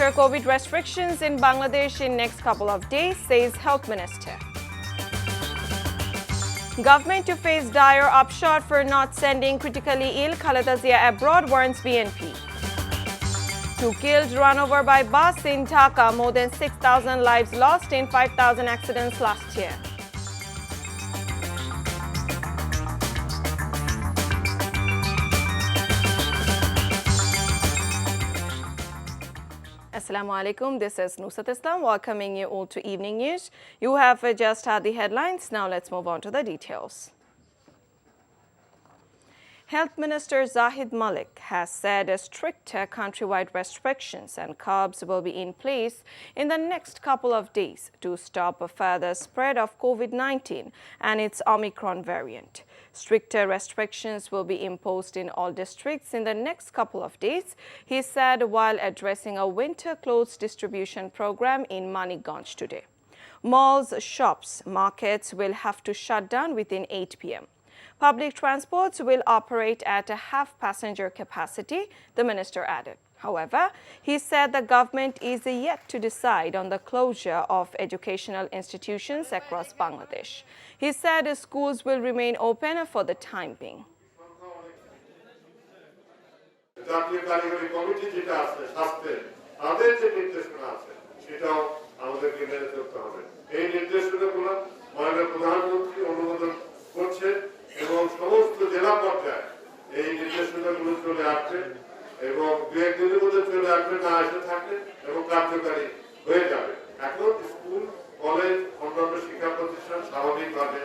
Lighter COVID restrictions in Bangladesh in next couple of days, says Health Minister. Government to face dire upshot for not sending critically ill Khaleda Zia abroad, warns BNP. 2 killed, run over by bus in Dhaka, more than 6,000 lives lost in 5,000 accidents last year. Assalamu alaikum, this is Nusrat Islam welcoming you all to Evening News. You have just had the headlines, now let's move on to the details. Health Minister Zahid Malik has said stricter countrywide restrictions and curbs will be in place in the next couple of days to stop a further spread of COVID-19 and its Omicron variant. Stricter restrictions will be imposed in all districts in the next couple of days, he said while addressing a winter clothes distribution program in Manikganj today. Malls, shops, markets will have to shut down within 8 p.m. Public transports will operate at a half passenger capacity, the minister added. However, he said the government is yet to decide on the closure of educational institutions across Bangladesh. He said schools will remain open for the time being. এবং সমস্ত জেলা পর্যায়ে এই নির্দেশনাগুলো চলে আসছে এবং দু একদিনের মধ্যে চলে আসবে না এসে থাকলে এবং কার্যকারী হয়ে যাবে। এখন স্কুল কলেজ অন্যান্য শিক্ষা প্রতিষ্ঠান স্বাভাবিকভাবে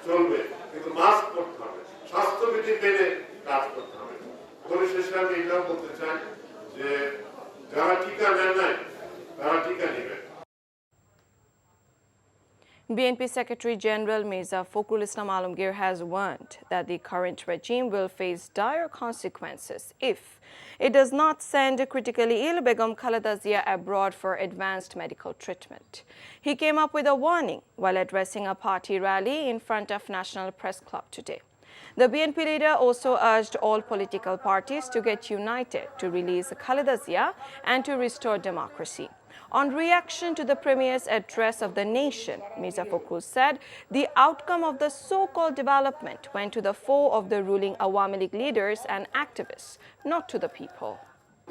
চলবে, কিন্তু মাস্ক পরতে হবে, স্বাস্থ্যবিধি মেনে কাজ করতে হবে। পরিশেষে আমি এটাও বলতে চাই যে যারা টিকা নেন নাই তারা টিকা নেবেন। BNP Secretary General Mirza Fakhrul Islam Alamgir has warned that the current regime will face dire consequences if it does not send critically ill Begum Khaleda Zia abroad for advanced medical treatment. He came up with a warning while addressing a party rally in front of National Press Club today. The BNP leader also urged all political parties to get united to release Khaleda Zia and to restore democracy. On reaction to the Premier's address of the nation, Mirza Fakhrul said the outcome of the so-called development went to the fore of the ruling Awami League leaders and activists, not to the people.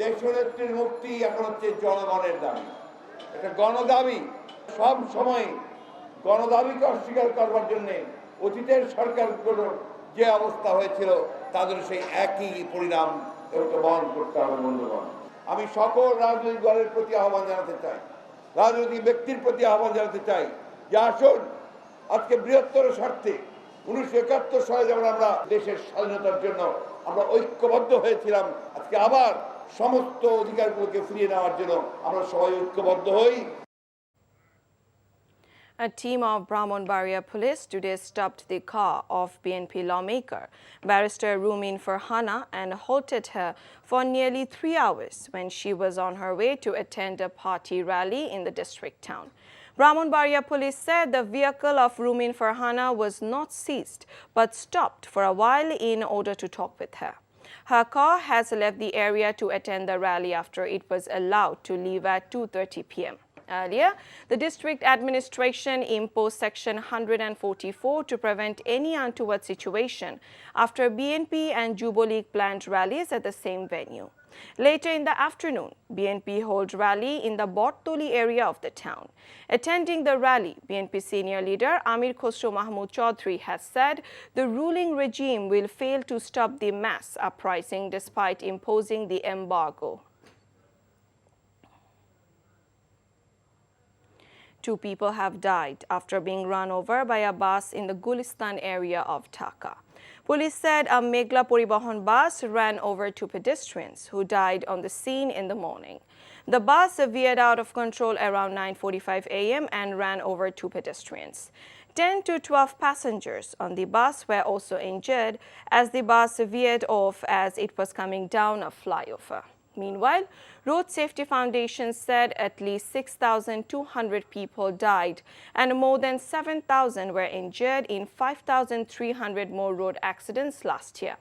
দেশনেত্রীর মুক্তি এখন হচ্ছে জনগণের দাবি। এটা গণদাবি। সব সময় গণদাবিকে অস্বীকার করবার জন্য অতীতের সরকারগুলোর যে অবস্থা হয়েছিল তাদের সেই একই পরিণাম বহন করতে হবে বন্ধুগণ। আমি সকল রাজনৈতিক দলের প্রতি আহ্বান জানাতে চাই, রাজনৈতিক ব্যক্তির প্রতি আহ্বান জানাতে চাই যে আসুন আজকে বৃহত্তর স্বার্থে 1971 সালে যেমন আমরা দেশের স্বাধীনতার জন্য আমরা ঐক্যবদ্ধ হয়েছিলাম, আজকে আবার সমস্ত অধিকারগুলোকে ফিরিয়ে নেওয়ার জন্য আমরা সবাই ঐক্যবদ্ধ হই। A team of Brahmanbaria police today stopped the car of BNP lawmaker Barrister Rumin Farhana and halted her for nearly 3 hours when she was on her way to attend a party rally in the district town. Brahmanbaria police said the vehicle of Rumin Farhana was not seized but stopped for a while in order to talk with her. Her car has left the area to attend the rally after it was allowed to leave at 2:30 p.m. Earlier, the district administration imposed Section 144 to prevent any untoward situation after BNP and Juboleague planned rallies at the same venue. Later in the afternoon, BNP held rally in the Bortoli area of the town. Attending the rally, BNP senior leader Amir Khosrow Mahmood Chaudhry has said the ruling regime will fail to stop the mass uprising despite imposing the embargo. 2 people have died after being run over by a bus in the Gulistan area of Dhaka. Police said a Megla Poribohon bus ran over 2 pedestrians who died on the scene in the morning. The bus veered out of control around 9:45 a.m. and ran over 2 pedestrians. 10 to 12 passengers on the bus were also injured as the bus veered off as it was coming down a flyover. Meanwhile, Road Safety Foundation said at least 6,200 people died and more than 7,000 were injured in 5,300 more road accidents last year.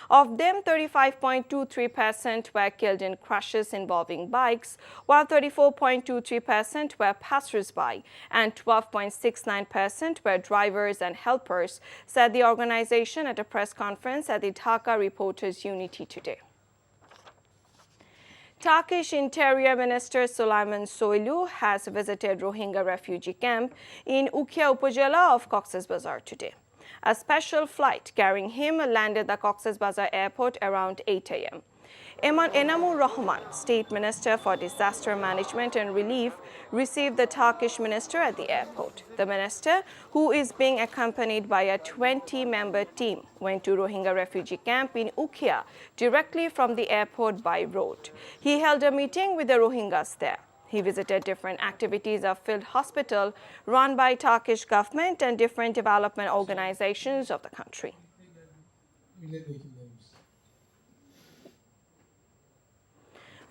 Of them, 35.23% were killed in crashes involving bikes, while 34.23% were passers-by and 12.69% were drivers and helpers, said the organization at a press conference at the Dhaka Reporters Unity today. Turkish Interior Minister Sulaiman Soylu has visited Rohingya refugee camp in Ukia Upazila of Cox's Bazar today. A special flight carrying him landed at Cox's Bazar airport around 8 a.m. Enamur Rahman, State Minister for Disaster Management and Relief, received the Turkish minister at the airport. The minister, who is being accompanied by a 20-member team, went to Rohingya refugee camp in Ukia directly from the airport by road. He held a meeting with the Rohingyas there. He visited different activities of field hospital run by Turkish government and different development organizations of the country.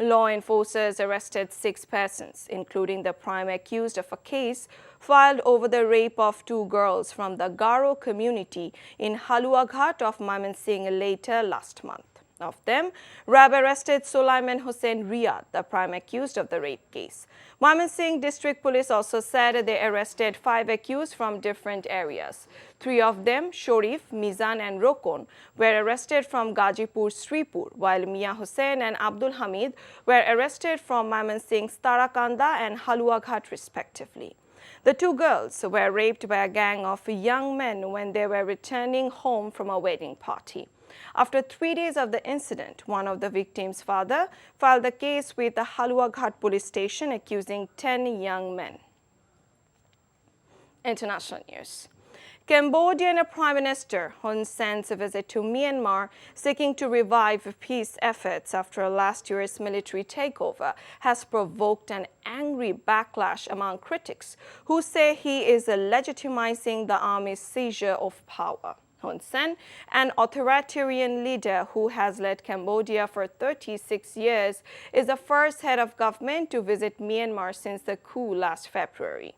Law enforcers arrested 6 persons, including the prime accused of a case filed over the rape of 2 girls from the Garo community in Haluaghat of Mymensingh later last month. Of them, RAB arrested Sulaiman Hussain Riyad, the prime accused of the rape case. Mymensingh District Police also said they arrested 5 accused from different areas. 3 of them, Sharif, Mizan and Rokon, were arrested from Gajipur Sripur, while Mia Hussain and Abdul Hamid were arrested from Mymensingh's Tarakanda and Haluaghat respectively. The 2 girls were raped by a gang of young men when they were returning home from a wedding party. After 3 days of the incident, one of the victims' father filed the case with the Haluaghat police station accusing 10 young men. International news. Cambodian Prime Minister Hun Sen's visit to Myanmar, seeking to revive peace efforts after last year's military takeover, has provoked an angry backlash among critics who say he is legitimizing the army's seizure of power. Hun Sen, an authoritarian leader who has led Cambodia for 36 years, is the first head of government to visit Myanmar since the coup last February.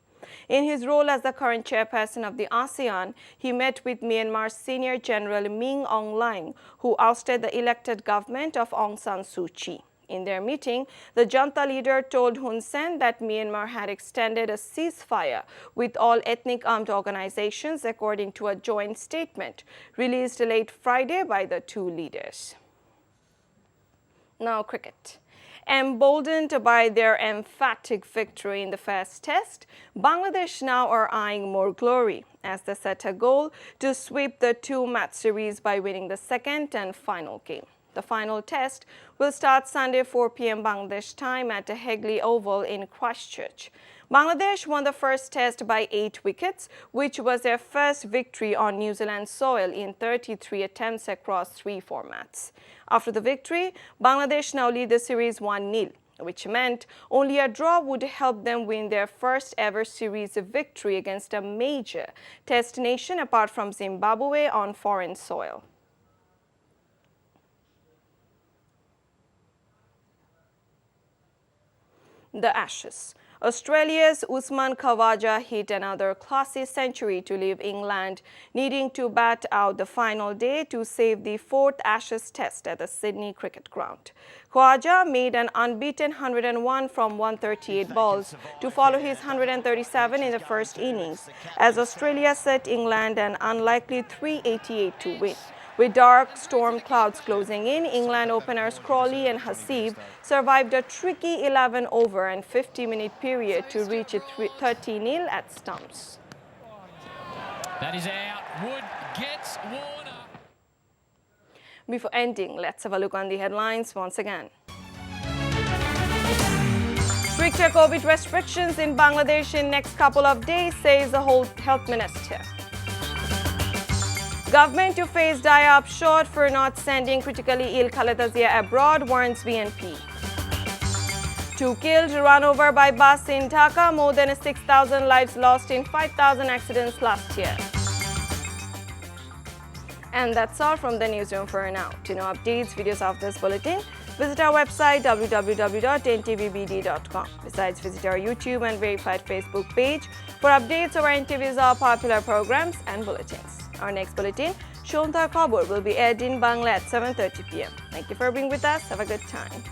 In his role as the current chairperson of the ASEAN, he met with Myanmar's senior general Min Aung Hlaing, who ousted the elected government of Aung San Suu Kyi. In their meeting, the junta leader told Hun Sen that Myanmar had extended a ceasefire with all ethnic armed organizations, according to a joint statement released late Friday by the 2 leaders. Now, cricket. Emboldened by their emphatic victory in the first test, Bangladesh now are eyeing more glory as they set a goal to sweep the 2-match series by winning the second and final game. The final test will start Sunday 4 p.m. Bangladesh time at the Hegley Oval in Christchurch. Bangladesh won the first test by 8 wickets, which was their first victory on New Zealand soil in 33 attempts across 3 formats. After the victory, Bangladesh now lead the series 1-0, which meant only a draw would help them win their first ever series victory against a major test nation apart from Zimbabwe on foreign soil. The Ashes. Australia's Usman Khawaja hit another classy century to leave England, needing to bat out the final day to save the 4th Ashes test at the Sydney Cricket Ground. Khawaja made an unbeaten 101 from 138 balls to follow his 137 in the first innings, as Australia set England an unlikely 388 to win. With dark storm clouds closing in, England openers Crawley and Hasib survived a tricky 11-over and 50-minute period to reach a 30-0 at stumps. That is out. Wood gets Warner. Before ending, let's have a look on the headlines once again. Stricter COVID restrictions in Bangladesh in next couple of days, says the health minister. Government to face die-up short for not sending critically ill Khaleda Zia abroad, warns BNP. 2 killed, run over by bus in Dhaka, more than 6,000 lives lost in 5,000 accidents last year. And that's all from the newsroom for now. To know updates, videos of this bulletin, visit our website www.ntvbd.com. Besides, visit our YouTube and verified Facebook page for updates of our NTV's popular programs and bulletins. Our next bulletin, Shontar Khabor, will be aired in Bangla at 7:30 p.m. Thank you for being with us. Have a good time.